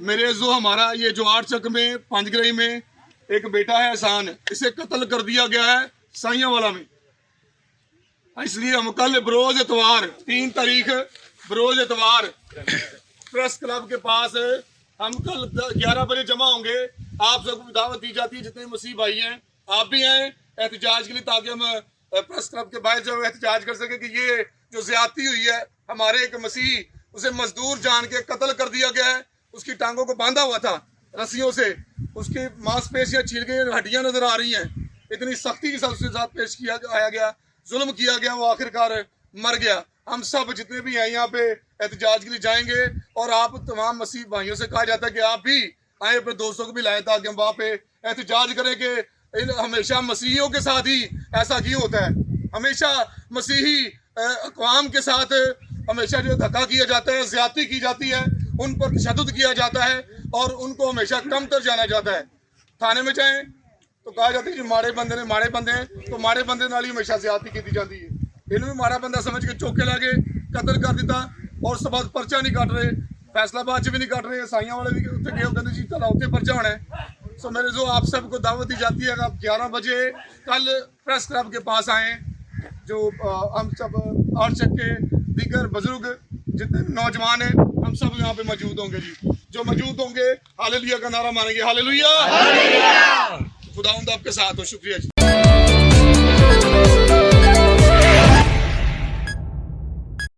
मेरे जो हमारा ये जो 8 चक में पंजगरई में एक बेटा है एहसान, इसे कत्ल कर दिया गया है साइयावाला में। इसलिए हम कल बरोज इतवार 3 तारीख बरोज इतवार प्रेस क्लब के पास हम कल 11 बजे जमा होंगे। आप सबको दावत दी जाती है, जितने मसीह भाई हैं आप भी आए एहतजाज के लिए, ताकि हम प्रेस क्लब के बाहर जो एहतजाज कर सके कि ये जो ज्यादती हुई है, हमारे एक मसीह उसे मजदूर जान के कत्ल कर दिया गया है। उसकी टांगों को बांधा हुआ था रस्सियों से, उसकी मांसपेशियां छील गई, हड्डियां नजर आ रही हैं। इतनी सख्ती के साथ उसके साथ पेश किया आया गया, जुल्म किया गया, वो आखिरकार मर गया। हम सब जितने भी हैं यहाँ पे एहतजाज के लिए जाएंगे, और आप तमाम मसीह भाइयों से कहा जाता है कि आप भी आए, अपने दोस्तों को भी लाएं, ताकि हम वहाँ पे एहतजाज करें कि हमेशा मसीहियों के साथ ही ऐसा क्यों होता है। हमेशा मसीही अक़वाम के साथ हमेशा जो धक्का किया जाता है, ज्यादती की जाती है, उन पर तशद्दुद किया जाता है, और उनको हमेशा कमतर जाना जाता है। थाने में जाएं तो कहा जाता है कि माड़े बंदे ने माड़े बंदे हैं, तो माड़े बंदे नाल ही हमेशा ज्यादती की जाती है। इन्होंने माड़ा बंदा समझ के चौके लाके कत्ल कर दिता, और उसके बाद पर्चा नहीं कट रहे, फैसलाबाद भी नहीं कट रहे, साइयां वाले भी उत्ते गए, कहते जी चलो उत्ते पर्चा होना है। सो मेरे जो आप सबको दावत दी जाती है कि आप 11 बजे कल प्रेस क्लब के पास आएँ। जो हम सब 8 चक के दीगर बुजुर्ग जितने नौजवान हैं, हम सब यहाँ पे मौजूद होंगे जी। जो मौजूद होंगे हालेलुया का नारा मारेंगे। हालेलुया, खुदावंद आपके साथ हो। शुक्रिया जी।